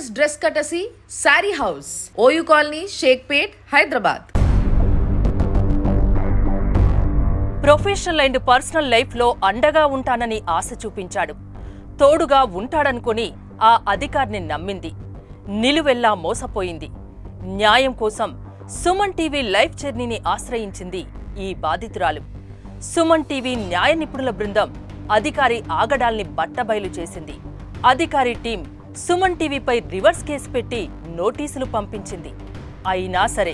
Designers Dress Courtesy, Sari House, OU Colony, Sheikhpet, Hyderabad. Professional and personal లైఫ్లో అండగా ఉంటానని ఆశ చూపించాడు. తోడుగా ఉంటాడనుకుని ఆ అధికారిని నమ్మింది. నిలువెల్లా మోసపోయింది. న్యాయం కోసం సుమన్ టీవీ లైఫ్ జర్నీని ఆశ్రయించింది ఈ బాధితురాలు. సుమన్ టీవీ న్యాయ నిపుణుల బృందం అధికారి ఆగడాల్ని బట్టబయలు చేసింది. అధికారి టీం సుమన్ టీవీపై రివర్స్ కేసు పెట్టి నోటీసులు పంపించింది. అయినా సరే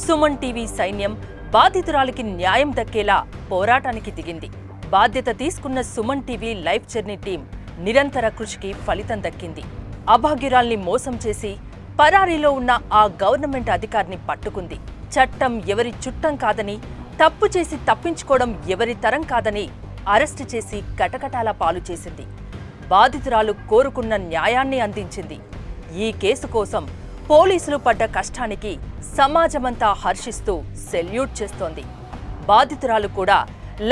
సుమన్ టీవీ సైన్యం బాధితురాలికి న్యాయం దక్కేలా పోరాటానికి దిగింది. బాధ్యత తీసుకున్న Suman TV life journey team నిరంతర కృషికి ఫలితం దక్కింది. అభాగ్యురాల్ని మోసం చేసి పరారీలో ఉన్న ఆ గవర్నమెంట్ అధికారిని పట్టుకుంది. చట్టం ఎవరి చుట్టం కాదని, తప్పు చేసి తప్పించుకోవడం ఎవరి తరం కాదని అరెస్టు చేసి కటకటాల పాలు చేసింది. బాధితురాలు కోరుకున్న న్యాయాన్ని అందించింది. ఈ కేసు కోసం పోలీసులు పడ్డ కష్టానికి సమాజమంతా హర్షిస్తూ సెల్యూట్ చేస్తోంది. బాధితురాలు కూడా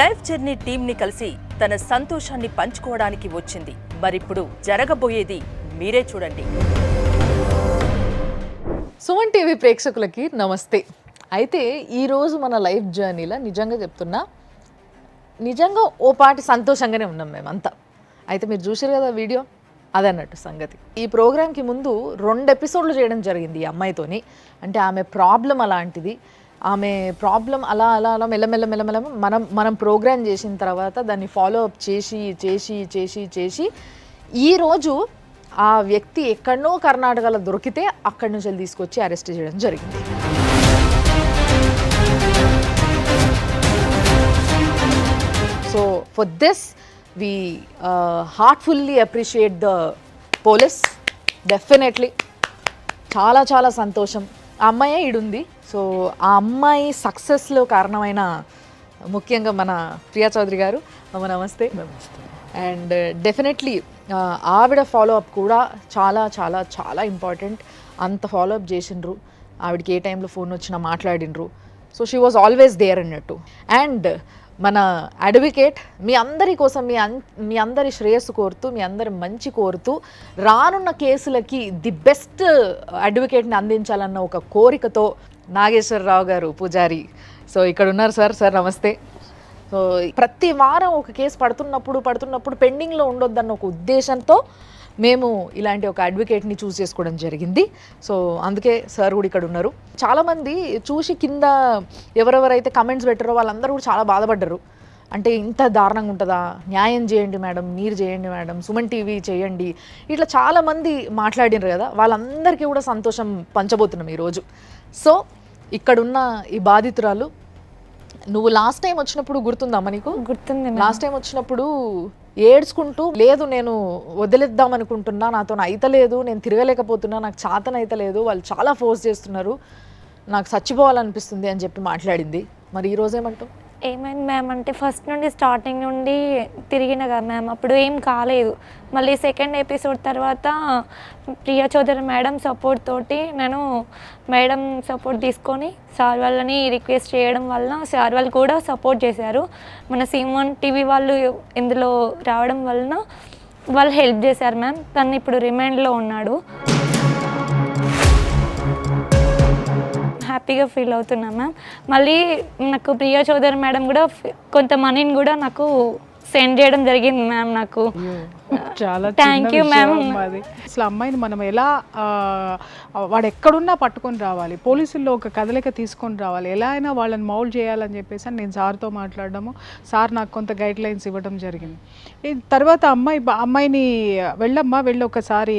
లైఫ్ జర్నీ టీంని కలిసి తన సంతోషాన్ని పంచుకోవడానికి వచ్చింది. మరిప్పుడు జరగబోయేది మీరే చూడండి. సుమన్ టీవీ ప్రేక్షకులకి నమస్తే. అయితే ఈరోజు మన లైఫ్ జర్నీలో నిజంగా చెప్తున్నా, నిజంగా ఓ పాటి సంతోషంగానే ఉన్నాం మేమంతా. అయితే మీరు చూసారు కదా వీడియో, అదన్నట్టు సంగతి. ఈ ప్రోగ్రామ్కి ముందు 2 ఎపిసోడ్లు చేయడం జరిగింది ఈ అమ్మాయితోని. అంటే ఆమె ప్రాబ్లం అలాంటిది. ఆమె ప్రాబ్లం అలా అలా అలా మెల్లమెల్ల మనం ప్రోగ్రామ్ చేసిన తర్వాత దాన్ని ఫాలో అప్ చేసి చేసి చేసి చేసి ఈరోజు ఆ వ్యక్తి ఎక్కడనో కర్ణాటకలో దొరికితే అక్కడి నుంచి వెళ్ళి తీసుకొచ్చి అరెస్ట్ చేయడం జరిగింది. So for this we heartfully appreciate the police. Definitely చాలా చాలా సంతోషం. ఆ అమ్మాయే ఈడుంది. సో ఆ అమ్మాయి సక్సెస్లో కారణమైన ముఖ్యంగా మన ప్రియా చౌదరి గారు, నమస్తే. అండ్ డెఫినెట్లీ ఆవిడ ఫాలోఅప్ కూడా చాలా చాలా చాలా ఇంపార్టెంట్. అంత ఫాలోఅప్ చేసిండ్రు. ఆవిడకి ఏ టైంలో ఫోన్ వచ్చినా మాట్లాడినరు. So she was always there అన్నట్టు. అండ్ మన అడ్వకేట్ మీ అందరి కోసం, మీ అందరి శ్రేయస్సు కోరుతూ, మీ అందరి మంచి కోరుతూ, రానున్న కేసులకి ది బెస్ట్ అడ్వకేట్ని అందించాలన్న ఒక కోరికతో నాగేశ్వరరావు గారు పూజారి సో ఇక్కడ ఉన్నారు. సార్ నమస్తే. సో ప్రతి వారం ఒక కేసు పడుతున్నప్పుడు పెండింగ్లో ఉండొద్దన్న ఒక ఉద్దేశంతో మేము ఇలాంటి ఒక అడ్వకేట్ని చూస్ చేసుకోవడం జరిగింది. సో అందుకే సార్ కూడా ఇక్కడ ఉన్నారు. చాలామంది చూసి కింద ఎవరెవరైతే కమెంట్స్ పెట్టారో వాళ్ళందరూ కూడా చాలా బాధపడ్డారు. అంటే ఇంత దారుణంగా ఉంటుందా, న్యాయం చేయండి మేడం, మీరు చేయండి మేడం, సుమన్ టీవీ చేయండి, ఇట్లా చాలామంది మాట్లాడినారు కదా. వాళ్ళందరికీ కూడా సంతోషం పంచబోతున్నాం ఈరోజు. సో ఇక్కడున్న ఈ బాధితురాలు, నువ్వు లాస్ట్ టైం వచ్చినప్పుడు గుర్తుందమ్మా నీకు? గుర్తుంది. లాస్ట్ టైం వచ్చినప్పుడు ఏడ్చుకుంటూ, లేదు నేను వదిలేద్దాం అనుకుంటున్నా, నాతో అయితలేదు, నేను తిరగలేకపోతున్నా, నాకు చాతన అయితలేదు, వాళ్ళు చాలా ఫోర్స్ చేస్తున్నారు, నాకు చచ్చిపోవాలనిపిస్తుంది అని చెప్పి మాట్లాడింది. మరి ఈరోజు ఏమంటావు? ఏమైంది మ్యామ్ అంటే ఫస్ట్ నుండి స్టార్టింగ్ నుండి తిరిగిన కదా మ్యామ్, అప్పుడు ఏం కాలేదు. మళ్ళీ సెకండ్ ఎపిసోడ్ తర్వాత ప్రియా చౌదరి మేడం సపోర్ట్ తోటి నేను మేడం సపోర్ట్ తీసుకొని సార్ వాళ్ళని రిక్వెస్ట్ చేయడం వల్ల సార్ వాళ్ళు కూడా సపోర్ట్ చేశారు. మన సుమన్ టీవీ వాళ్ళు ఇందులో రావడం వలన వాళ్ళు హెల్ప్ చేశారు మ్యామ్. తను ఇప్పుడు రిమాండ్లో ఉన్నాడు. హ్యాపీగా ఫీల్ అవుతున్నా మ్యామ్. మళ్ళీ నాకు ప్రియా చౌదరి మేడం కూడా కొంత మనీని కూడా నాకు సెండ్ చేయడం జరిగింది మ్యామ్. నాకు చాలా థ్యాంక్ యూ మ్యామ్. అసలు అమ్మాయిని మనం ఎలా వాడు ఎక్కడున్నా పట్టుకొని రావాలి, పోలీసుల్లో ఒక కదలిక తీసుకొని రావాలి, ఎలా అయినా వాళ్ళని మౌల్డ్ చేయాలని చెప్పేసి నేను సార్తో మాట్లాడడము, సార్ నాకు కొంత గైడ్ లైన్స్ ఇవ్వడం జరిగింది. తర్వాత అమ్మాయిని వెళ్ళి ఒకసారి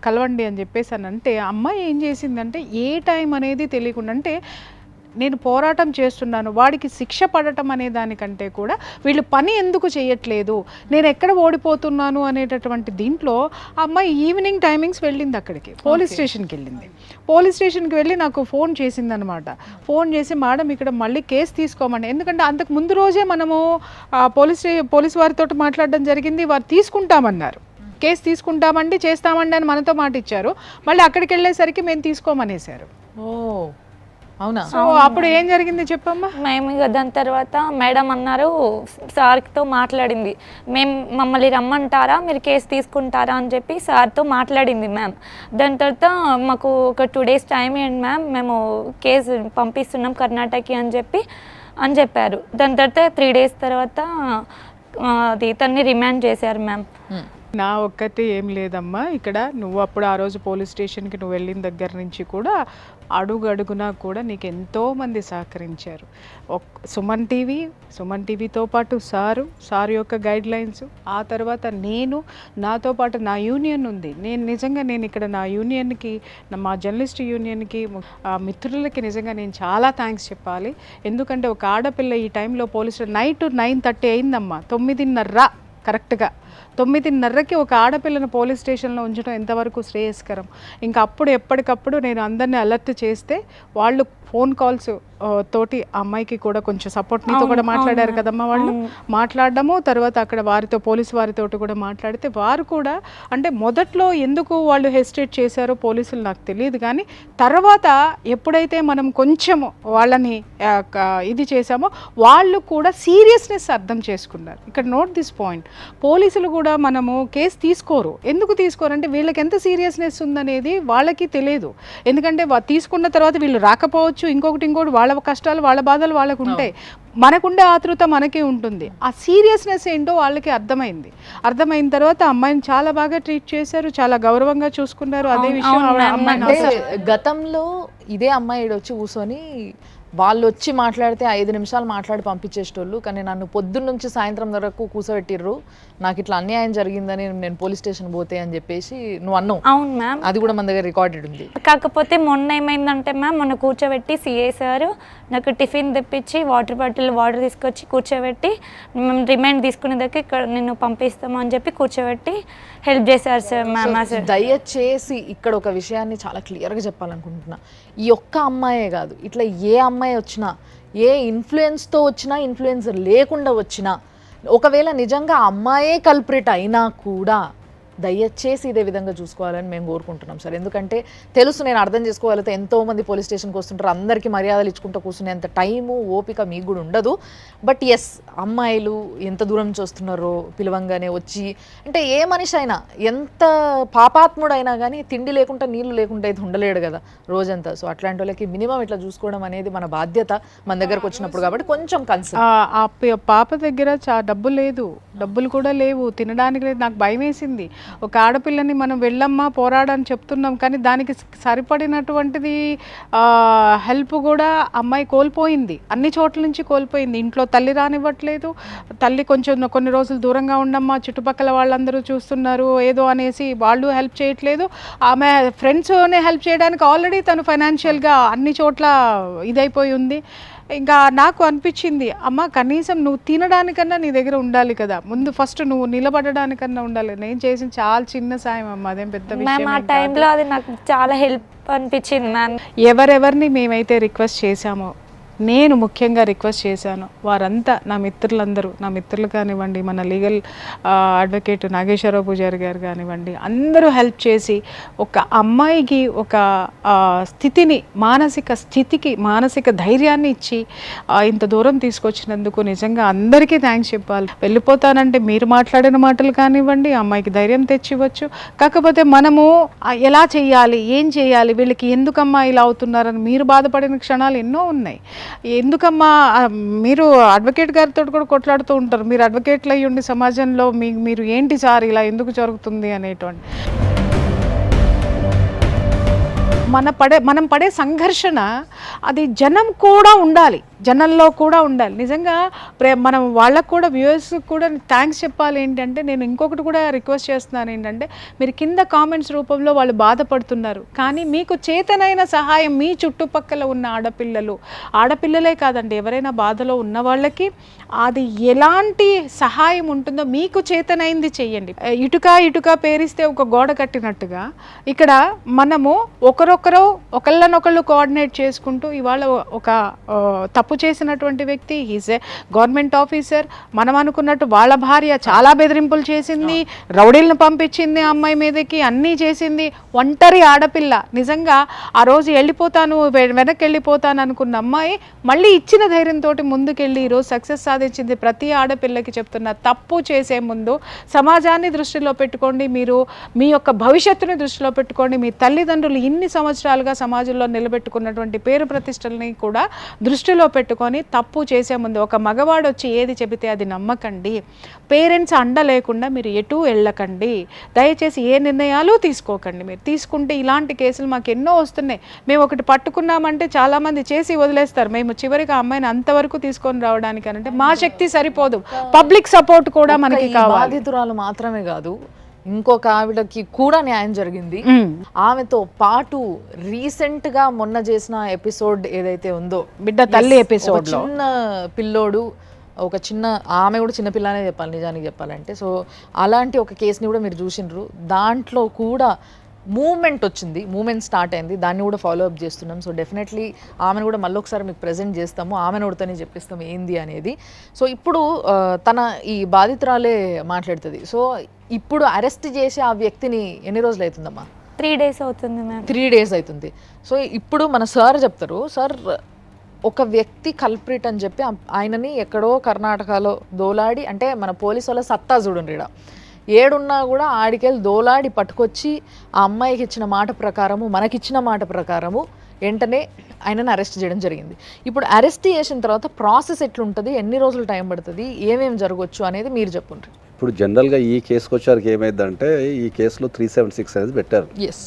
కలవండి అని చెప్పేసి అని అంటే, అమ్మాయి ఏం చేసిందంటే ఏ టైం అనేది తెలియకుండా, అంటే నేను పోరాటం చేస్తున్నాను, వాడికి శిక్ష పడటం అనే దానికంటే కూడా వీళ్ళు పని ఎందుకు చేయట్లేదు, నేను ఎక్కడ ఓడిపోతున్నాను అనేటటువంటి దీంట్లో అమ్మాయి ఈవినింగ్ టైమింగ్స్ వెళ్ళింది అక్కడికి, పోలీస్ స్టేషన్కి వెళ్ళింది. పోలీస్ స్టేషన్కి వెళ్ళి నాకు ఫోన్ చేసిందనమాట. ఫోన్ చేసి మేడం ఇక్కడ మళ్ళీ కేసు తీసుకోమండి, ఎందుకంటే అంతకు ముందు రోజే మనము పోలీస్ వారితో మాట్లాడడం జరిగింది, వారు తీసుకుంటామన్నారు, కేసు తీసుకుంటామండి చేస్తామండి అని మనతో మాట ఇచ్చారు. మళ్ళీ అక్కడికి వెళ్ళేసరికి మేము తీసుకోమనేశారు. అవునా? సో అప్పుడు ఏం జరిగింది చెప్పమ్మా. మేము ఇక దాని తర్వాత మేడం అన్నారు, సార్తో మాట్లాడింది, మమ్మల్ని రమ్మంటారా, మీరు కేసు తీసుకుంటారా అని చెప్పి సార్తో మాట్లాడింది మ్యామ్. దాని తర్వాత మాకు ఒక 2 days టైం ఇవ్వండి మ్యామ్, మేము కేసు పంపిస్తున్నాం కర్ణాటకకి అని చెప్పారు. దాని తర్వాత 3 days తర్వాత అది తన్ని రిమాండ్ చేశారు మ్యామ్. నా ఒక్కటి ఏం లేదమ్మా, ఇక్కడ నువ్వు అప్పుడు ఆ రోజు పోలీస్ స్టేషన్కి నువ్వు వెళ్ళిన దగ్గర నుంచి కూడా అడుగునా కూడా నీకు ఎంతోమంది సహకరించారు. సుమన్ టీవీతో పాటు సార్ యొక్క గైడ్ లైన్స్, ఆ తర్వాత నాతో పాటు నా యూనియన్ ఉంది. నేను ఇక్కడ నా యూనియన్కి, మా జర్నలిస్ట్ యూనియన్కి, మిత్రులకి నిజంగా నేను చాలా థ్యాంక్స్ చెప్పాలి. ఎందుకంటే ఒక ఆడపిల్ల ఈ టైంలో పోలీసులు నైట్ 9:30 అయిందమ్మా, 9:30 కరెక్ట్గా 9:30కి ఒక ఆడపిల్లను పోలీస్ స్టేషన్లో ఉంచడం ఎంతవరకు శ్రేయస్కరం. ఇంకా అప్పుడు ఎప్పటికప్పుడు నేను అందరినీ అలర్ట్ చేస్తే వాళ్ళు ఫోన్ కాల్స్ తోటి అమ్మాయికి కూడా కొంచెం సపోర్ట్, నీతో కూడా మాట్లాడారు కదమ్మా వాళ్ళు, మాట్లాడడము, తర్వాత అక్కడ పోలీసు వారితో కూడా మాట్లాడితే వారు కూడా, అంటే మొదట్లో ఎందుకు వాళ్ళు హెసిటేట్ చేశారో పోలీసులు నాకు తెలియదు, కానీ తర్వాత ఎప్పుడైతే మనం కొంచెం వాళ్ళని ఇది చేసామో వాళ్ళు కూడా సీరియస్నెస్ అర్థం చేసుకున్నారు. ఇక్కడ నోట్ దిస్ పాయింట్, పోలీసులు కూడా మనము కేసు తీసుకోరు. ఎందుకు తీసుకోరంటే వీళ్ళకి ఎంత సీరియస్నెస్ ఉందనేది వాళ్ళకి తెలియదు. ఎందుకంటే తీసుకున్న తర్వాత వీళ్ళు రాకపోవచ్చు, ఇంకొకటి వాళ్ళ కష్టాలు వాళ్ళ బాధలు వాళ్ళకు ఉంటాయి, మనకుండే ఆతృత మనకే ఉంటుంది. ఆ సీరియస్నెస్ ఏంటో వాళ్ళకి అర్థమైన తర్వాత అమ్మాయిని చాలా బాగా ట్రీట్ చేశారు, చాలా గౌరవంగా చూసుకున్నారు. అదే విషయం గతంలో ఇదే అమ్మాయి వచ్చి కూర్చొని వాళ్ళు వచ్చి మాట్లాడితే 5 నిమిషాలు మాట్లాడి పంపించేటోళ్ళు, కానీ నన్ను పొద్దున్న నుంచి సాయంత్రం వరకు కూర్చోబెట్టిర్రు, నాకు ఇట్లా అన్యాయం జరిగిందని నేను పోలీస్ స్టేషన్ పోతే అని చెప్పేసి నువ్వు అన్నావు. అవును మ్యామ్, అది కూడా మన దగ్గర రికార్డెడ్ ఉంది. కాకపోతే మొన్న ఏమైందంటే మ్యామ్, మొన్న కూర్చోబెట్టి సిఐ సార్ నాకు టిఫిన్ తెప్పించి వాటర్ తీసుకొచ్చి కూర్చోబెట్టి మేము రిమైండ్ తీసుకునే దగ్గర ఇక్కడ నిన్ను పంపిస్తాము అని చెప్పి కూర్చోబెట్టి హెల్ప్ చేశారు సార్ మ్యామ్. దయచేసి ఇక్కడ ఒక విషయాన్ని చాలా క్లియర్గా చెప్పాలనుకుంటున్నా, ఈ ఒక్క అమ్మాయే కాదు, ఇట్లా ఏ అమ్మాయి వచ్చినా, ఏ ఇన్ఫ్లుయెన్స్తో వచ్చినా, ఇన్ఫ్లుయెన్సర్ లేకుండా వచ్చినా, ఒకవేళ నిజంగా అమ్మాయే కల్ప్రిట్ అయినా కూడా దయచేసి ఇదే విధంగా చూసుకోవాలని మేము కోరుకుంటున్నాం సార్. ఎందుకంటే తెలుసు, నేను అర్థం చేసుకోగలిగితే ఎంతోమంది పోలీస్ స్టేషన్కి వస్తుంటారు, అందరికీ మర్యాదలు ఇచ్చుకుంటూ కూర్చునేంత టైము ఓపిక మీకు కూడా ఉండదు. బట్ ఎస్, అమ్మాయిలు ఎంత దూరం నుంచి వస్తున్నారో పిలవంగానే వచ్చి, అంటే ఏ మనిషి అయినా ఎంత పాపాత్ముడైనా కానీ తిండి లేకుండా నీళ్లు లేకుండా అయితే ఉండలేడు కదా రోజంతా. సో అట్లాంటి వాళ్ళకి మినిమం ఇట్లా చూసుకోవడం అనేది మన బాధ్యత మన దగ్గరకు వచ్చినప్పుడు. కాబట్టి కొంచెం కన్సర్న్. పాప దగ్గర డబ్బులు కూడా లేవు, తినడానికి లేదు. నాకు భయం వేసింది. ఒక ఆడపిల్లని మనం వెళ్ళమ్మా పోరాడని చెప్తున్నాం, కానీ దానికి సరిపడినటువంటిది హెల్ప్ కూడా అమ్మాయి కోల్పోయింది, అన్ని చోట్ల నుంచి కోల్పోయింది. ఇంట్లో తల్లి రానివ్వట్లేదు, తల్లి కొన్ని రోజులు దూరంగా ఉండమ్మా, చుట్టుపక్కల వాళ్ళందరూ చూస్తున్నారు ఏదో అనేసి వాళ్ళు హెల్ప్ చేయట్లేదు. ఆమె ఫ్రెండ్స్నే హెల్ప్ చేయడానికి ఆల్రెడీ తను ఫైనాన్షియల్గా అన్ని చోట్ల ఇదైపోయి ఉంది. ఇంకా నాకు అనిపించింది, అమ్మ కనీసం నువ్వు తినడానికన్నా నీ దగ్గర ఉండాలి కదా, ముందు ఫస్ట్ నువ్వు నిలబడడానికన్నా ఉండాలి. నేను చేసిన చాలా చిన్న సాయం అమ్మ, అదేం పెద్ద విషయం. ఆ టైంలో అది నాకు చాలా హెల్ప్ అనిపించింది మ్యామ్. ఎవరెవరిని మేమైతే రిక్వెస్ట్ చేశామో, నేను ముఖ్యంగా రిక్వెస్ట్ చేశాను, వారంతా నా మిత్రులు కానివ్వండి, మన లీగల్ అడ్వకేట్ నాగేశ్వరరావు పూజారి గారు కానివ్వండి, అందరూ హెల్ప్ చేసి ఒక అమ్మాయికి ఒక మానసిక ధైర్యాన్ని ఇచ్చి ఇంత దూరం తీసుకొచ్చినందుకు నిజంగా అందరికీ థ్యాంక్స్ చెప్పాలి. వెళ్ళిపోతానంటే మీరు మాట్లాడిన మాటలు కానివ్వండి అమ్మాయికి ధైర్యం తెచ్చివచ్చు. కాకపోతే మనము ఎలా చేయాలి, ఏం చేయాలి, వీళ్ళకి ఎందుకమ్మా ఇలా అవుతున్నారని మీరు బాధపడిన క్షణాలు ఎన్నో ఉన్నాయి. ఎందుకమ్మా మీరు అడ్వకేట్ గారితో కూడా కొట్లాడుతూ ఉంటారు, మీరు అడ్వకేట్లు అయ్యి ఉండి సమాజంలో మీరు ఏంటి సార్ ఇలా ఎందుకు జరుగుతుంది అనేటువంటి మనం పడే సంఘర్షణ అది జనంలో కూడా ఉండాలి. నిజంగా మనం వాళ్ళకు కూడా వ్యూవర్స్కి కూడా థ్యాంక్స్ చెప్పాలి. ఏంటంటే నేను ఇంకొకటి కూడా రిక్వెస్ట్ చేస్తున్నాను, ఏంటంటే మీరు కింద కామెంట్స్ రూపంలో వాళ్ళు బాధపడుతున్నారు, కానీ మీకు చేతనైన సహాయం మీ చుట్టుపక్కల ఉన్న ఆడపిల్లలే కాదండి, ఎవరైనా బాధలో ఉన్న వాళ్ళకి అది ఎలాంటి సహాయం ఉంటుందో మీకు చేతనైంది చెయ్యండి. ఇటుక పేరిస్తే ఒక గోడ కట్టినట్టుగా ఇక్కడ మనము ఒకరొక ఒక్కరొక్కరు ఒకళ్ళనొకళ్ళు కోఆర్డినేట్ చేసుకుంటూ ఇవాళ ఒక తప్పు చేసినటువంటి వ్యక్తి హీజ్ ఏ గవర్నమెంట్ ఆఫీసర్, మనం అనుకున్నట్టు వాళ్ళ భార్య చాలా బెదిరింపులు చేసింది, రౌడీలను పంపించింది ఆ అమ్మాయి మీదకి, అన్నీ చేసింది. ఒంటరి ఆడపిల్ల, నిజంగా ఆ రోజు వెళ్ళిపోతాను వెనక్కి వెళ్ళిపోతాను అనుకున్న అమ్మాయి మళ్ళీ ఇచ్చిన ధైర్యంతో ముందుకెళ్ళి ఈరోజు సక్సెస్ సాధించింది. ప్రతి ఆడపిల్లకి చెప్తున్న, తప్పు చేసే ముందు సమాజాన్ని దృష్టిలో పెట్టుకోండి, మీరు మీ యొక్క భవిష్యత్తుని దృష్టిలో పెట్టుకోండి, మీ తల్లిదండ్రులు ఇన్ని సంవత్సరాలుగా సమాజంలో నిలబెట్టుకున్నటువంటి పేరు ప్రతిష్టలని కూడా దృష్టిలో పెట్టుకొని తప్పు చేసే ముందు ఒక మగవాడు వచ్చి ఏది చెబితే అది నమ్మకండి. పేరెంట్స్ అండ లేకుండా మీరు ఎటు వెళ్ళకండి. దయచేసి ఏ నిర్ణయాలు తీసుకోకండి. మీరు తీసుకుంటే ఇలాంటి కేసులు మాకు ఎన్నో వస్తున్నాయి. మేము ఒకటి పట్టుకున్నామంటే చాలామంది చేసి వదిలేస్తారు. మేము చివరికి ఆ అమ్మాయిని అంతవరకు తీసుకొని రావడానికి అంటే మా శక్తి సరిపోదు, పబ్లిక్ సపోర్ట్ కూడా మనకి కావాలి. బాధితురాలు మాత్రమే కాదు, ఇంకొక ఆవిడకి కూడా న్యాయం జరిగింది. ఆమెతో పాటు రీసెంట్ గా మొన్న చేసిన ఎపిసోడ్ ఏదైతే ఉందో, బిడ్డ తల్లి ఎపిసోడ్ లో చిన్న పిల్లోడు, ఒక చిన్న ఆమె కూడా చిన్నపిల్లనే చెప్పాలి నిజానికి చెప్పాలంటే. సో అలాంటి ఒక కేసుని కూడా మీరు చూసిండ్రు. దాంట్లో కూడా మూమెంట్ వచ్చింది, మూమెంట్ స్టార్ట్ అయింది, దాన్ని కూడా ఫాలో అప్ చేస్తున్నాం. సో డెఫినెట్లీ ఆమెను కూడా మళ్ళీ ఒకసారి మీకు ప్రజెంట్ చేస్తాము, ఆమెను ఉడతనే చెప్పిస్తాం ఏంది అనేది. సో ఇప్పుడు తన ఈ బాధితురాలే మాట్లాడుతుంది. సో ఇప్పుడు అరెస్ట్ చేసి ఆ వ్యక్తిని ఎన్ని రోజులు అవుతుందమ్మా? 3 days అవుతుంది మ్యామ్. 3 days అవుతుంది. సో ఇప్పుడు మన సార్ చెప్తారు, సార్ ఒక వ్యక్తి కల్ప్రిట్ అని చెప్పి ఆయనని ఎక్కడో కర్ణాటకలో దోలాడి, అంటే మన పోలీసు వాళ్ళ సత్తా చూడండి, ఈడ ఏడున్నా కూడా ఆడికెళ్ళి దోలాడి పట్టుకొచ్చి ఆ అమ్మాయికి ఇచ్చిన మాట ప్రకారము, మనకిచ్చిన మాట ప్రకారము వెంటనే ఆయనను అరెస్ట్ చేయడం జరిగింది. ఇప్పుడు అరెస్ట్ చేసిన తర్వాత ప్రాసెస్ ఎట్లుంటుంది, ఎన్ని రోజులు టైం పడుతుంది, ఏమేమి జరగవచ్చు అనేది మీరు చెప్పండి. ఇప్పుడు జనరల్గా ఈ కేసుకు వచ్చేసరికి ఏమైందంటే, ఈ కేసులో 376 అనేది పెట్టారు. ఎస్.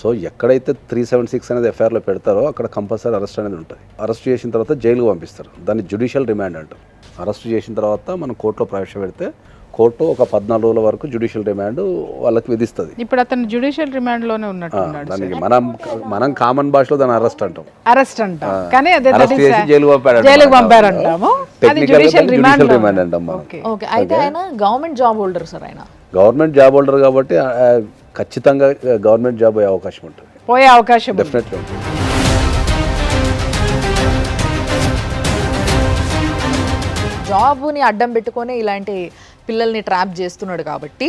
సో ఎక్కడైతే 376 అనేది ఎఫ్ఐఆర్లో పెడతారో అక్కడ కంపల్సరీ అరెస్ట్ అనేది ఉంటుంది. అరెస్ట్ చేసిన తర్వాత జైలుకు పంపిస్తారు, దాన్ని జ్యుడిషియల్ రిమాండ్ అంటారు. అరెస్ట్ చేసిన తర్వాత మనం కోర్టులో ప్రవేశపెడితే కోర్టు ఒక 14 రోజుల వరకు జ్యుడిషియల్ రిమాండ్ వాళ్ళకి విధిస్తుంది. ఇప్పుడు అతను జ్యుడిషియల్ రిమాండ్ లోనే ఉన్నట్టున్నాడు. దానికి మనం కామన్ భాషలో దాన్ని అరెస్ట్ అంటాం. అరెస్ట్ అంటాం, కానీ అదే అరెస్ట్ చేసి జైలుకు పంపారంటాము. టెక్నికల్ జ్యుడిషియల్ రిమాండ్ అంటాం. ఓకే, అయితే ఆయన గవర్నమెంట్ జాబ్ హోల్డర్ సార్, ఆయన గవర్నమెంట్ జాబ్ హోల్డర్ కాబట్టి ఖచ్చితంగా గవర్నమెంట్ జాబ్ అయ్యే అవకాశం ఉంటుంది, పోయే అవకాశం డెఫినెట్లీ ఉంటుంది. జాబ్ని అడ్డం పెట్టుకొని ఇలాంటి పిల్లల్ని ట్రాప్ చేస్తున్నాడు కాబట్టి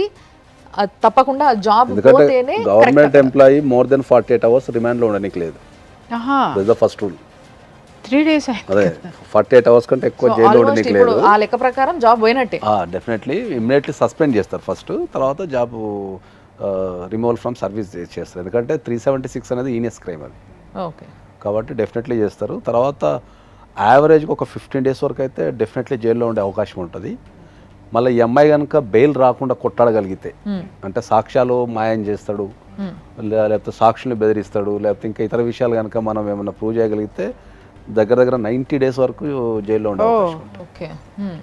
తప్పకుండా జాబ్ పోతేనే. Government employee more than 48 hours remand లో ఉండడానికి లేదు. First rule 3 days. అదే 48 hours కంటే ఎక్కువ జైల్లో ఉండడానికి లేదు. ఆ లెక్క ప్రకారం జాబ్ పోయినట్టే. డెఫినెట్లీ ఇమ్మీడియట్లీ సస్పెండ్ చేస్తారు ఫస్ట్, తర్వాత జాబ్ రిమూవల్ ఫ్రమ్ సర్వీస్ చేస్తారు. ఎందుకంటే 376 అనేది ఈనియస్ క్రైమ్ అది. ఓకే, కాబట్టి డెఫినెట్లీ చేస్తారు. తర్వాత యావరేజ్గా ఒక 15 days వరకు అయితే డెఫినెట్లీ జైల్లో ఉండే అవకాశం ఉంటుంది. మళ్ళీ ఈ అమ్మాయి కనుక బెయిల్ రాకుండా కొట్టాడగలిగితే, అంటే సాక్ష్యాలు మాయం చేస్తాడు, లేకపోతే సాక్షుల్ని బెదిరిస్తాడు, లేకపోతే ఇంకా ఇతర విషయాలు కనుక మనం ఏమైనా ప్రూవ్ చేయగలిగితే దగ్గర 90 days వరకు జైల్లో ఉండే అవకాశం ఉంటుంది.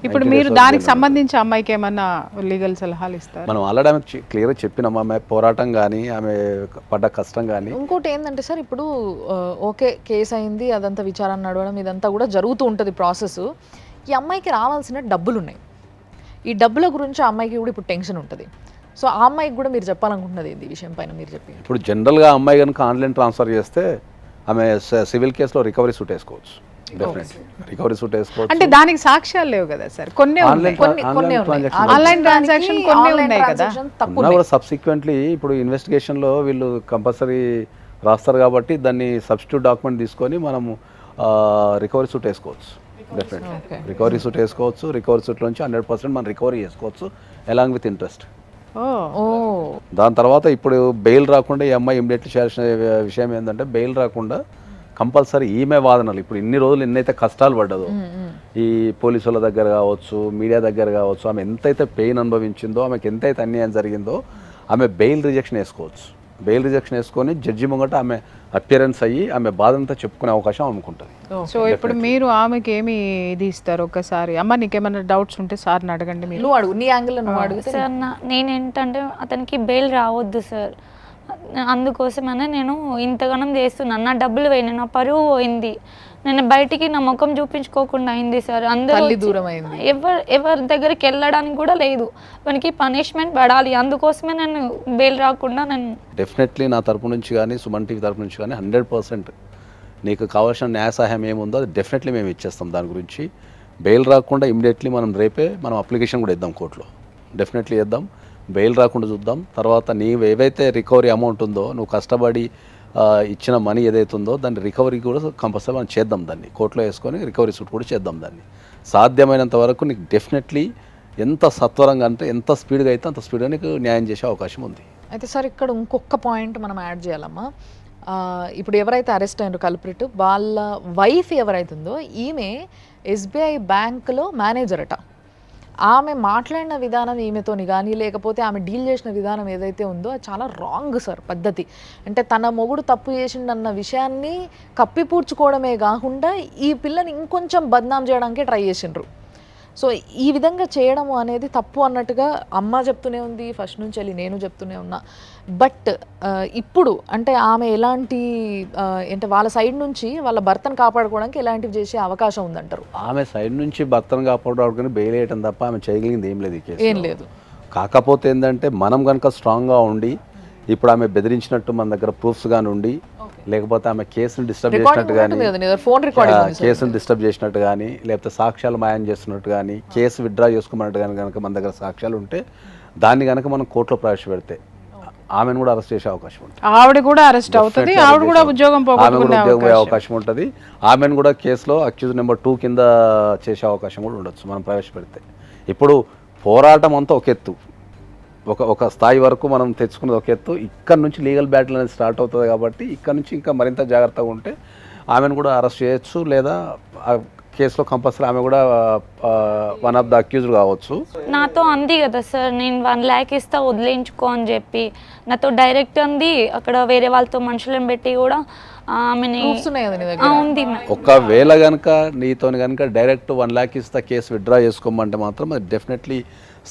ఇప్పుడు మీరు దానికి సంబంధించి అమ్మాయికి ఏమన్నా లీగల్ సలహాలు ఇస్తారు? మనం ఆల్రెడీ ఆమె క్లియర్గా చెప్పినాం, ఆమె పోరాటం కానీ ఆమె పడ్డ కష్టం కానీ. ఇంకోటి ఏంటంటే సార్, ఇప్పుడు ఓకే కేసు అయింది, అదంతా విచారణ నడవడం ఇదంతా కూడా జరుగుతూ ఉంటుంది ప్రాసెస్. ఈ అమ్మాయికి రావాల్సిన డబ్బులు ఉన్నాయి, ఈ డబ్బుల గురించి ఆ అమ్మాయికి కూడా ఇప్పుడు టెన్షన్ ఉంటుంది. సో ఆ అమ్మాయికి కూడా మీరు చెప్పాలనుకుంటున్నది ఏంది ఈ విషయం పైన మీరు చెప్పి? ఇప్పుడు జనరల్గా అమ్మాయి కనుక ఆన్లైన్ ట్రాన్స్ఫర్ చేస్తే ఆమె సివిల్ కేసులో రికవరీ సూట్ వేసుకోవచ్చు, డెఫినెట్లీ రికవరీ సూట్ వేసుకోవచ్చు. అంటే దానికి సాక్ష్యాలు లేవు కదా సార్, కొన్ని ఆన్లైన్ ట్రాన్సాక్షన్ కొన్ని ఉన్నాయి కదా, ఉన్నా కూడా సబ్సిక్వెంట్లీ ఇప్పుడు ఇన్వెస్టిగేషన్లో వీళ్ళు కంపల్సరీ రాస్తారు కాబట్టి దాన్ని సబ్స్టిట్యూట్ డాక్యుమెంట్ తీసుకొని మనము రికవరీ సూట్ వేసుకోవచ్చు, డెఫినెట్లీ రికవరీ సూట్ వేసుకోవచ్చు. రికవరీ సూట్ నుంచి 100% మనం రికవరీ చేసుకోవచ్చు అలాంగ్ విత్ ఇంట్రెస్ట్. దాని తర్వాత ఇప్పుడు బెయిల్ రాకుండా ఈ అమ్మాయి ఇమ్మీడియట్లీ చేయాల్సిన విషయం ఏంటంటే, బెయిల్ రాకుండా కంపల్సరీ ఈమె వాదనలు, ఇప్పుడు ఇన్ని రోజులు ఎన్నైతే కష్టాలు పడ్డదో ఈ పోలీసుల దగ్గర కావచ్చు, మీడియా దగ్గర కావచ్చు, ఆమె ఎంతైతే పెయిన్ అనుభవించిందో, ఆమెకి ఎంతైతే అన్యాయం జరిగిందో, ఆమె బెయిల్ రిజెక్షన్ వేసుకోవచ్చు. బెయిల్ రిజెక్షన్ వేసుకొని జడ్జి ముంగట ఆమె అపియరెన్స్ అయ్యి ఆమె బాధంతా చెప్పుకునే అవకాశం ఆమెకుంటుంది. సో ఇప్పుడు మీరు ఆమెకి ఏమి ఇది ఇస్తారు? ఒకసారి అమ్మ నీకేమైనా డౌట్స్ ఉంటే సార్ని అడగండి, మీరు అడుగు, నీ యాంగిల్ నువ్వు అడుగు సార్. నేనేంటంటే అతనికి బెయిల్ రావద్దు సార్, అందుకోసమనే నేను ఇంతగానం చేస్తున్నాను. నా డబ్బులు పోయినాయి, నా పరువు పోయింది, నేను బయటికి నా ముఖం చూపించుకోకుండా అయింది సార్. అందరూ తల్లి వచ్చి- దూరం అయింది. ఎవరి దగ్గరికి వెళ్ళడానికి కూడా లేదు. మనకి పనిష్మెంట్ పడాలి, అందుకోసమే నేను బెయిల్ రాకుండా నేను డెఫినెట్లీ నా తరపు నుంచి కానీ సుమన్ టీవీ తరపు నుంచి కానీ 100% నీకు కావాల్సిన న్యాయ సహాయం ఏముందో అది డెఫినెట్లీ మేము ఇచ్చేస్తాం. దాని గురించి బెయిల్ రాకుండా ఇమ్మీడియట్లీ మనం రేపే మనం అప్లికేషన్ కూడా ఇద్దాం కోర్టులో, డెఫినెట్లీ ఇద్దాం. బెయిల్ రాకుండా చూద్దాం. తర్వాత నీవు ఏవైతే రికవరీ అమౌంట్ ఉందో, నువ్వు కష్టపడి ఇచ్చిన మనీ ఏదైతే ఉందో దాన్ని రికవరీ కూడా కంపల్సరీ మనం చేద్దాం. దాన్ని కోర్టులో వేసుకొని రికవరీ సూట్ కూడా చేద్దాం. దాన్ని సాధ్యమైనంత వరకు నీకు డెఫినెట్లీ ఎంత సత్వరంగా అంటే ఎంత స్పీడ్గా అయితే అంత స్పీడ్గా నీకు న్యాయం చేసే అవకాశం ఉంది. అయితే సార్ ఇక్కడ ఇంకొక పాయింట్ మనం యాడ్ చేయాలమ్మా. ఇప్పుడు ఎవరైతే అరెస్ట్ అయినారో కల్ప్రిట్, వాళ్ళ వైఫ్ ఎవరైతే ఉందో ఈమె ఎస్బీఐ బ్యాంకులో మేనేజర్ అట. ఆమె మాట్లాడిన విధానం ఈమెతోని కానీ లేకపోతే ఆమె డీల్ చేసిన విధానం ఏదైతే ఉందో అది చాలా రాంగ్ సార్ పద్ధతి. అంటే తన మొగుడు తప్పు చేసిండన్న విషయాన్ని కప్పిపూడ్చుకోవడమే కాకుండా ఈ పిల్లని ఇంకొంచెం బద్నాం చేయడానికి ట్రై చేసిండ్రు. సో ఈ విధంగా చేయడము అనేది తప్పు అన్నట్టుగా అమ్మ చెప్తూనే ఉంది, ఫస్ట్ నుంచి వెళ్ళి నేను చెప్తూనే ఉన్నా. బట్ ఇప్పుడు అంటే ఆమె ఎలాంటి అంటే వాళ్ళ సైడ్ నుంచి వాళ్ళ భర్తను కాపాడుకోవడానికి ఎలాంటివి చేసే అవకాశం ఉందంటారు? ఆమె సైడ్ నుంచి భర్తను కాపాడుకోవడానికి బెయిల్ వేయటం తప్ప ఆమె చేయగలిగింది ఏం లేదు ఈ కేసు. ఏం లేదు. కాకపోతే ఏంటంటే మనం కనుక స్ట్రాంగ్గా ఉండి ఇప్పుడు ఆమె బెదిరించినట్టు మన దగ్గర ప్రూఫ్స్ కానీ ఉండి, లేకపోతే ఆమె కేసును డిస్టర్బ్ చేసినట్టు కానీ, కేసును డిస్టర్బ్ చేసినట్టు కానీ, లేకపోతే సాక్ష్యాలు మాయం చేస్తున్నట్టు కానీ, కేసు విత్డ్రా చేసుకోమన్నట్టు కానీ కనుక మన దగ్గర సాక్ష్యాలు ఉంటే దాన్ని కనుక మనం కోర్టులో ప్రవేశపెడితే ఆమెను కూడా అరెస్ట్ చేసే అవకాశం ఉంటుంది. ఆవిడ కూడా అరెస్ట్ అవుతుంది, ఆవిడ కూడా ఉద్యోగం పోగొట్టుకునే అవకాశం ఉంటుంది. ఆమెను కూడా కేసులో అక్యూజ్ నెంబర్ 2 కింద చేసే అవకాశం కూడా ఉండొచ్చు మనం ప్రవేశపెడితే. ఇప్పుడు పోరాటం అంతా ఒక ఎత్తు, ఒక స్థాయి వరకు మనం తెచ్చుకున్నది ఒక ఎత్తు. ఇక్కడ నుంచి లీగల్ బ్యాటిల్ అనేది స్టార్ట్ అవుతుంది కాబట్టి ఇక్కడ నుంచి ఇంకా మరింత జాగ్రత్తగా ఉంటే ఆమెను కూడా అరెస్ట్ చేయొచ్చు, లేదా కేసులో కంపల్సరీ ఆమె కూడా వన్ ఆఫ్ ద అక్యూజ్డ్ కావచ్చు. నాతో అంది కదా సార్, నేను 1 lakh ఇస్తా వదిలేయించుకో అని చెప్పి నాతో డైరెక్ట్ అంది. అక్కడ వేరే వాళ్ళతో మనుషులను పెట్టి కూడా ఆమెని ఉంది. ఒకవేళ కనుక నీతో కనుక డైరెక్ట్ 1 lakh ఇస్తా కేసు విత్డ్రా చేసుకోమంటే మాత్రం అది డెఫినెట్లీ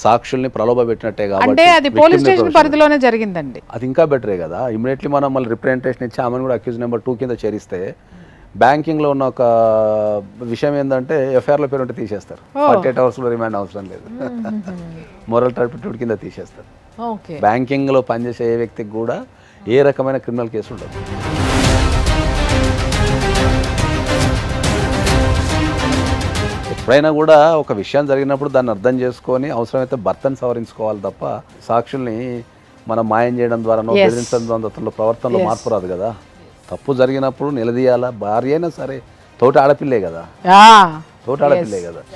సాక్షుల్ని ప్రలోభ పెట్టినట్టే కాబట్టి అంటే అది పోలీస్ స్టేషన్ పరిధిలోనే జరిగిందండి. అది ఇంకా బెటరే కదా. ఇమీడియట్లీ మనం మళ్ళీ రిప్రజెంటేషన్ ఇచ్చి ఆమెను కూడా అక్యూజ్ నెంబర్ 2 కింద చేరిస్తే బ్యాంకింగ్లో ఉన్న ఒక విషయం ఏంటంటే ఎఫ్ఐఆర్లో పేరు ఉంటే తీసేస్తారు. 48 అవర్స్లో రిమాండ్ అవసరం లేదు, మోరల్ టర్పిట్యూడ్ కింద తీసేస్తారు. బ్యాంకింగ్లో పనిచేసే ఏ వ్యక్తికి కూడా ఏ రకమైన క్రిమినల్ కేసు ఉండదు. ఎప్పుడైనా కూడా ఒక విషయం జరిగినప్పుడు దాన్ని అర్థం చేసుకొని అవసరమైతే భర్తను సవరించుకోవాలి తప్ప సాక్షుల్ని మనం మాయం చేయడం ద్వారా బెదిరించడం ద్వారా ప్రవర్తనలో మార్పు రాదు కదా. తప్పు జరిగినప్పుడు నిలదీయాలా. భార్య అయినా సరే తోటి ఆడపిల్లే కదా,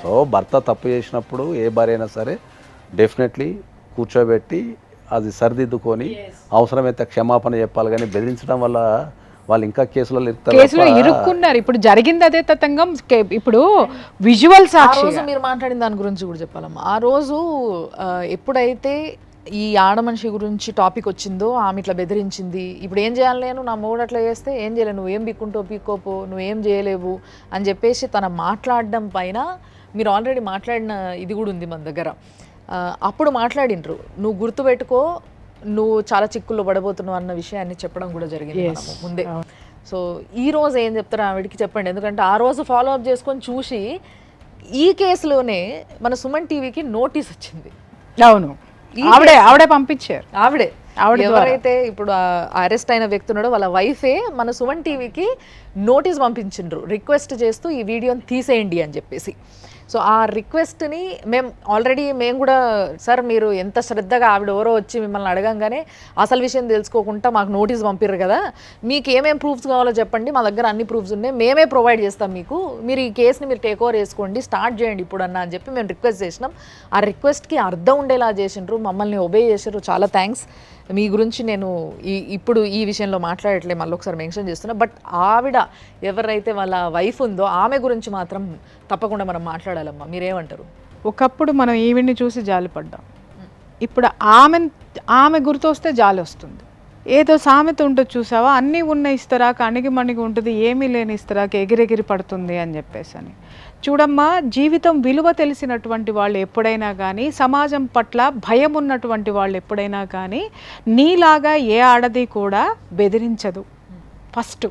సో భర్త తప్పు చేసినప్పుడు ఏ భార్య అయినా సరే డెఫినెట్లీ కూర్చోబెట్టి అది సరిదిద్దుకొని అవసరమైతే క్షమాపణ చెప్పాలి. కానీ బెదిరించడం వల్ల వాళ్ళు ఇంకా కేసులో ఇరుక్కున్నారు. ఇప్పుడు జరిగింది అదే తతంగం. ఇప్పుడు విజువల్ సాక్షి మీరు మాట్లాడిన దాని గురించి కూడా చెప్పాలమ్మా. ఆ రోజు ఎప్పుడైతే ఈ ఆడ మనిషి గురించి టాపిక్ వచ్చిందో, ఆమె ఇట్లా బెదిరించింది, ఇప్పుడు ఏం చేయాలి, నేను నా మూడు అట్లా చేస్తే ఏం చేయలేవు, నువ్వేం బిక్కుంటో పీక్కోపో, నువ్వేం చేయలేవు అని చెప్పేసి తన మాట్లాడడం పైన మీరు ఆల్రెడీ మాట్లాడిన ఇది కూడా ఉంది మన దగ్గర. అప్పుడు మాట్లాడినరు, నువ్వు గుర్తుపెట్టుకో నువ్వు చాలా చిక్కుల్లో పడబోతున్నావు అన్న విషయాన్ని చెప్పడం కూడా జరిగింది మనము ముందే. సో ఈ రోజు ఏం చెప్తారు ఆవిడకి చెప్పండి, ఎందుకంటే ఆ రోజు ఫాలో అప్ చేసుకొని చూసి ఈ కేసులోనే మన సుమన్ టీవీకి నోటీస్ వచ్చింది. అవును, ఆవిడే పంపించారు. ఆవిడే ఎవరైతే ఇప్పుడు అరెస్ట్ అయిన వ్యక్తి ఉన్నాడో వాళ్ళ వైఫే మన సుమన్ టీవీకి నోటీస్ పంపించిండ్రు రిక్వెస్ట్ చేస్తూ ఈ వీడియోని తీసేయండి అని చెప్పేసి. సో ఆ రిక్వెస్ట్ని మేము కూడా సార్ మీరు ఎంత శ్రద్ధగా ఆవిడ ఎవరో వచ్చి మిమ్మల్ని అడగంగానే అసలు విషయం తెలుసుకోకుండా మాకు నోటీస్ పంపిర్రు కదా, మీకు ఏమేమి ప్రూఫ్స్ కావాలో చెప్పండి, మా దగ్గర అన్ని ప్రూఫ్స్ ఉన్నాయి, మేమే ప్రొవైడ్ చేస్తాం మీకు, మీరు ఈ కేసుని మీరు టేక్ ఓవర్ చేసుకోండి, స్టార్ట్ చేయండి ఇప్పుడు అన్న అని చెప్పి మేము రిక్వెస్ట్ చేసినాం. ఆ రిక్వెస్ట్కి అర్థం ఉండేలా చేసిండ్రు, మమ్మల్ని ఒబే చేసారు. చాలా థ్యాంక్స్. మీ గురించి నేను ఇప్పుడు ఈ విషయంలో మాట్లాడట్లే, మళ్ళీ ఒకసారి మెన్షన్ చేస్తున్నా. బట్ ఆవిడ ఎవరైతే వాళ్ళ వైఫ్ ఉందో ఆమె గురించి మాత్రం తప్పకుండా మనం మాట్లాడాలమ్మా. మీరేమంటారు? ఒకప్పుడు మనం ఈవిడ్ని చూసి జాలిపడ్డాం, ఇప్పుడు ఆమె గుర్తొస్తే జాలి వస్తుంది. ఏదో సామెత ఉంటుంది చూసావా, అన్నీ ఉన్న ఇస్తరాక అణిగి మణిగి ఉంటుంది, ఏమీ లేని ఇస్తరాక ఎగిరెగిరి పడుతుంది అని చెప్పేసి అని. చూడమ్మా, జీవితం విలువ తెలిసినటువంటి వాళ్ళు ఎప్పుడైనా కానీ, సమాజం పట్ల భయం ఉన్నటువంటి వాళ్ళు ఎప్పుడైనా కానీ నీలాగా ఏ ఆడది కూడా బెదిరించదు. ఫస్ట్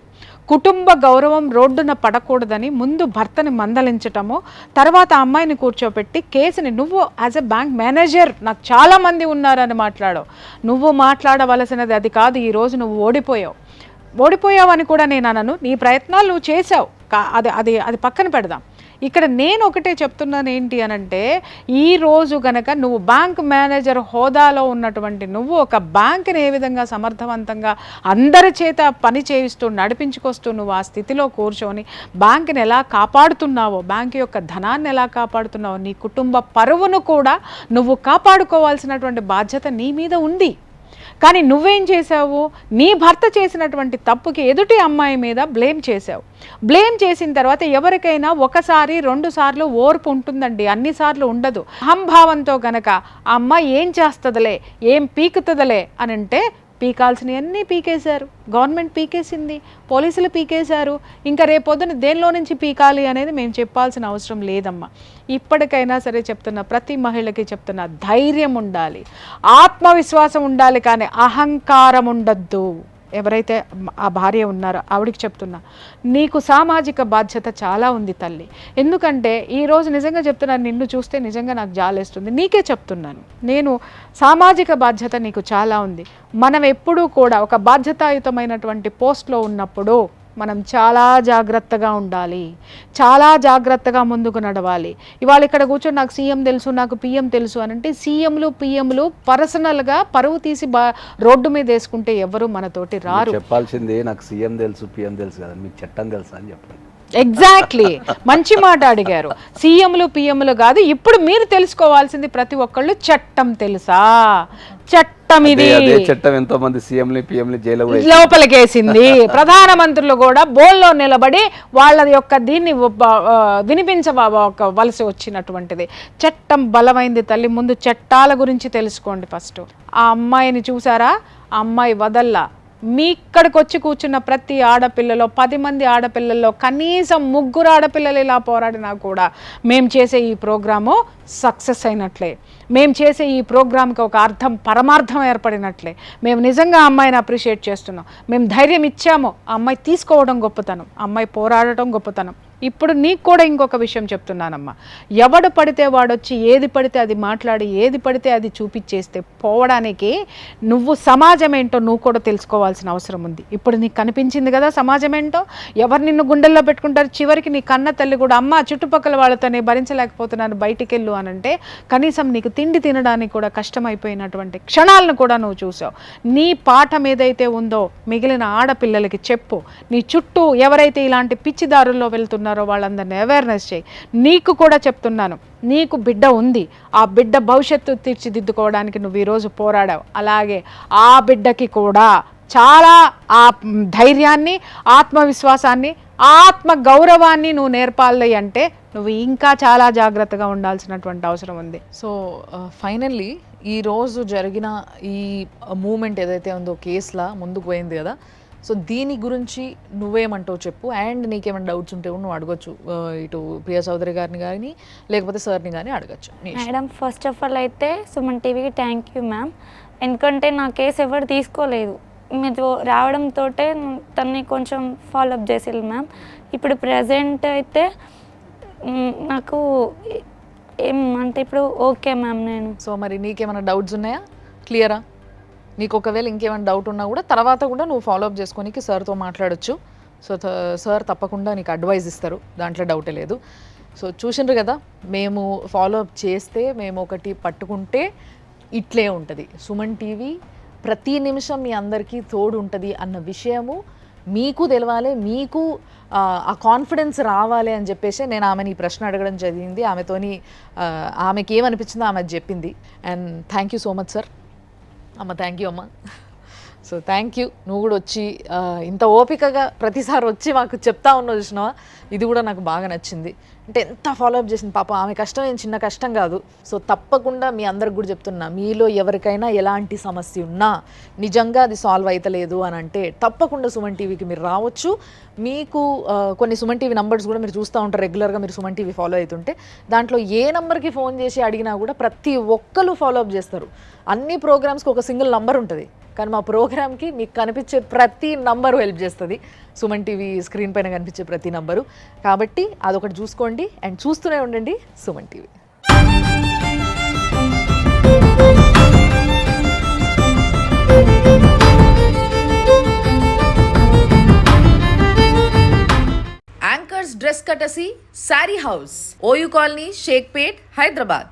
కుటుంబ గౌరవం రోడ్డున పడకూడదని ముందు భర్తని మందలించటము, తర్వాత అమ్మాయిని కూర్చోపెట్టి కేసుని నువ్వు యాజ్ ఎ బ్యాంక్ మేనేజర్ నాకు చాలామంది ఉన్నారని మాట్లాడావు. నువ్వు మాట్లాడవలసినది అది కాదు. ఈరోజు నువ్వు ఓడిపోయావని కూడా నేను అనను. నీ ప్రయత్నాలు నువ్వు చేసావు, అది అది అది పక్కన పెడదాం. ఇక్కడ నేను ఒకటే చెప్తున్నాను ఏంటి అనంటే, ఈరోజు గనక నువ్వు బ్యాంక్ మేనేజర్ హోదాలో ఉన్నటువంటి నువ్వు ఒక బ్యాంకుని ఏ విధంగా సమర్థవంతంగా అందరి చేత పని చేయిస్తూ నడిపించుకొస్తూ నువ్వు ఆ స్థితిలో కూర్చొని బ్యాంకుని ఎలా కాపాడుతున్నావో, బ్యాంకు యొక్క ధనాన్ని ఎలా కాపాడుతున్నావో, నీ కుటుంబ పరువును కూడా నువ్వు కాపాడుకోవాల్సినటువంటి బాధ్యత నీ మీద ఉంది. కానీ నువ్వేం చేసావు, నీ భర్త చేసినటువంటి తప్పుకి ఎదుటి అమ్మాయి మీద బ్లేమ్ చేసావు. బ్లేమ్ చేసిన తర్వాత ఎవరికైనా ఒకసారి 2 సార్లు ఓర్పు ఉంటుందండి, అన్నిసార్లు ఉండదు. అహంభావంతో గనక ఆ అమ్మాయి ఏం చేస్తుందిలే, ఏం పీకుతుందిలే అని అంటే పీకాల్సినవన్నీ పీకేశారు. గవర్నమెంట్ పీకేసింది, పోలీసులు పీకేశారు. ఇంకా రేపొద్దున దేనిలో నుంచి పీకాలి అనేది మేము చెప్పాల్సిన అవసరం లేదమ్మా. ఇప్పటికైనా సరే చెప్తున్నా, ప్రతి మహిళకి చెప్తున్నా, ధైర్యం ఉండాలి, ఆత్మవిశ్వాసం ఉండాలి, కానీ అహంకారం ఉండద్దు. ఎవరైతే ఆ భార్య ఉన్నారో ఆవిడికి చెప్తున్నా, నీకు సామాజిక బాధ్యత చాలా ఉంది తల్లి. ఎందుకంటే ఈరోజు నిజంగా చెప్తున్నాను, నిన్ను చూస్తే నిజంగా నాకు జాలేస్తుంది. నీకే చెప్తున్నాను, నేను సామాజిక బాధ్యత నీకు చాలా ఉంది. మనం ఎప్పుడూ కూడా ఒక బాధ్యతాయుతమైనటువంటి పోస్ట్లో ఉన్నప్పుడు మనం చాలా జాగ్రత్తగా ఉండాలి, చాలా జాగ్రత్తగా ముందుకు నడవాలి. ఇవాళ ఇక్కడ కూర్చొని నాకు సీఎం తెలుసు, నాకు పిఎం తెలుసు అని అంటే సీఎంలు పిఎంలు పర్సనల్గా పరువు తీసి రోడ్డు మీద వేసుకుంటే ఎవరు మనతోటి రారు. చెప్పాల్సింది నాకు సీఎం తెలుసు పిఎం తెలుసు కదా, మీకు చట్టం తెలుసా అని చెప్పండి. ఎగ్జాక్ట్లీ, మంచి మాట అడిగారు. సీఎంలు పిఎంలు కాదు, ఇప్పుడు మీరు తెలుసుకోవాల్సింది ప్రతి ఒక్కళ్ళు చట్టం తెలుసా, చట్టం ఇది. చట్టం ఎంతో మంది సీఎంలు పిఎంలు జైలు లోపలికేసింది. ప్రధానమంత్రులు కూడా బోన్లో నిలబడి వాళ్ళ యొక్క దీన్ని వినిపించవలసి వచ్చినటువంటిది. చట్టం బలమైంది తల్లి. ముందు చట్టాల గురించి తెలుసుకోండి ఫస్ట్. ఆ అమ్మాయిని చూసారా, ఆ అమ్మాయి వదల్లా. మీ ఇక్కడికి వచ్చి కూర్చున్న ప్రతి ఆడపిల్లలో 10 మంది ఆడపిల్లల్లో కనీసం 3 ఆడపిల్లలు ఇలా పోరాడినా కూడా మేము చేసే ఈ ప్రోగ్రాము సక్సెస్ అయినట్లే. మేము చేసే ఈ ప్రోగ్రామ్కి ఒక అర్థం పరమార్థం ఏర్పడినట్లే. మేము నిజంగా ఆ అమ్మాయిని అప్రిషియేట్ చేస్తున్నాం. మేము ధైర్యం ఇచ్చాము, ఆ అమ్మాయి తీసుకోవడం గొప్పతనం, ఆ అమ్మాయి పోరాడటం గొప్పతనం. ఇప్పుడు నీకు కూడా ఇంకొక విషయం చెప్తున్నానమ్మా, ఎవడు పడితే వాడొచ్చి ఏది పడితే అది మాట్లాడి ఏది పడితే అది చూపించేస్తే పోవడానికి నువ్వు సమాజం ఏంటో నువ్వు కూడా తెలుసుకోవాల్సిన అవసరం ఉంది. ఇప్పుడు నీకు కనిపించింది కదా సమాజం ఏంటో. ఎవరు నిన్ను గుండెల్లో పెట్టుకుంటారు, చివరికి నీ కన్న తల్లి కూడా అమ్మ చుట్టుపక్కల వాళ్ళతోనే భరించలేకపోతున్నాను బయటికి వెళ్ళు అని అంటే కనీసం నీకు తిండి తినడానికి కూడా కష్టమైపోయినటువంటి క్షణాలను కూడా నువ్వు చూసావు. నీ పాఠం ఏదైతే ఉందో మిగిలిన ఆడపిల్లలకి చెప్పు. నీ చుట్టూ ఎవరైతే ఇలాంటి పిచ్చిదారుల్లో వెళ్తున్నారో వాళ్ళందరినీ అవేర్నెస్ చేయి. నీకు కూడా చెప్తున్నాను, నీకు బిడ్డ ఉంది, ఆ బిడ్డ భవిష్యత్తు తీర్చిదిద్దుకోవడానికి నువ్వు ఈరోజు పోరాడావు. అలాగే ఆ బిడ్డకి కూడా చాలా ఆ ధైర్యాన్ని, ఆత్మవిశ్వాసాన్ని, ఆత్మ గౌరవాన్ని నువ్వు నేర్పాలి అంటే నువ్వు ఇంకా చాలా జాగ్రత్తగా ఉండాల్సినటువంటి అవసరం ఉంది. సో ఫైనల్లీ ఈరోజు జరిగిన ఈ మూమెంట్ ఏదైతే ఉందో కేసులా ముందుకు పోయింది కదా, సో దీని గురించి నువ్వేమంటావు చెప్పు. అండ్ నీకేమైనా డౌట్స్ ఉంటే నువ్వు అడగచ్చు, ఇటు ప్రియా చౌదరి గారిని కానీ లేకపోతే సార్ని కానీ అడగచ్చు. మేడం, ఫస్ట్ ఆఫ్ ఆల్ అయితే సుమన్ టీవీకి థ్యాంక్ యూ మ్యామ్. ఎందుకంటే నా కేసు ఎవరు తీసుకోలేదు, మీరు రావడంతో తన్ని కొంచెం ఫాలోఅప్ చేసేది మ్యామ్. ఇప్పుడు ప్రజెంట్ అయితే నాకు ఏమంటే ఇప్పుడు ఓకే మ్యామ్. నేను సో మరి నీకేమైనా డౌట్స్ ఉన్నాయా, క్లియరా? నీకు ఒకవేళ ఇంకేమైనా డౌట్ ఉన్నా కూడా తర్వాత కూడా నువ్వు ఫాలోఅప్ చేసుకోనికి సార్తో మాట్లాడచ్చు. సో సార్ తప్పకుండా నీకు అడ్వైజ్ ఇస్తారు, దాంట్లో డౌటే లేదు. సో చూసిండ్రు కదా, మేము ఫాలోఅప్ చేస్తే, మేము ఒకటి పట్టుకుంటే ఇట్లే ఉంటుంది. సుమన్ టీవీ ప్రతి నిమిషం మీ అందరికీ తోడు ఉంటుంది అన్న విషయము మీకు తెలవాలి, మీకు ఆ కాన్ఫిడెన్స్ రావాలి అని చెప్పేసి నేను ఆమెని ఈ ప్రశ్న అడగడం జరిగింది. ఆమెకి ఏమనిపించిందో ఆమె చెప్పింది. And thank you so much sir. అమ్మ థ్యాంక్ యూ అమ్మ. సో థ్యాంక్ యూ, నువ్వు కూడా వచ్చి ఇంత ఓపికగా ప్రతిసారి వచ్చి మాకు చెప్తా ఉన్నావు చూసినావా, ఇది కూడా నాకు బాగా నచ్చింది. అంటే ఎంత ఫాలోఅప్ చేసింది పాపం, ఆమె కష్టం ఏం చిన్న కష్టం కాదు. సో తప్పకుండా మీ అందరికి కూడా చెప్తున్నా, మీలో ఎవరికైనా ఎలాంటి సమస్య ఉన్నా నిజంగా అది సాల్వ్ అవుతలేదు అని అంటే తప్పకుండా సుమన్ టీవీకి మీరు రావచ్చు. మీకు కొన్ని సుమన్ టీవీ నంబర్స్ కూడా మీరు చూస్తూ ఉంటారు రెగ్యులర్గా, మీరు సుమన్ టీవీ ఫాలో అవుతుంటే దాంట్లో ఏ నెంబర్కి ఫోన్ చేసి అడిగినా కూడా ప్రతి ఒక్కరు ఫాలోఅప్ చేస్తారు. అన్ని ప్రోగ్రామ్స్కి ఒక సింగిల్ నంబర్ ఉంటుంది, కానీ మా ప్రోగ్రామ్కి మీకు కనిపించే ప్రతి నంబరు హెల్ప్ చేస్తుంది. సుమన్ టీవీ స్క్రీన్ పైన కనిపించే ప్రతి నంబరు. కాబట్టి అదొకటి చూసుకోండి అండ్ చూస్తూనే ఉండండి Suman TV. Anchors dress courtesy Saree House, OU Colony, Shaikpet, Hyderabad.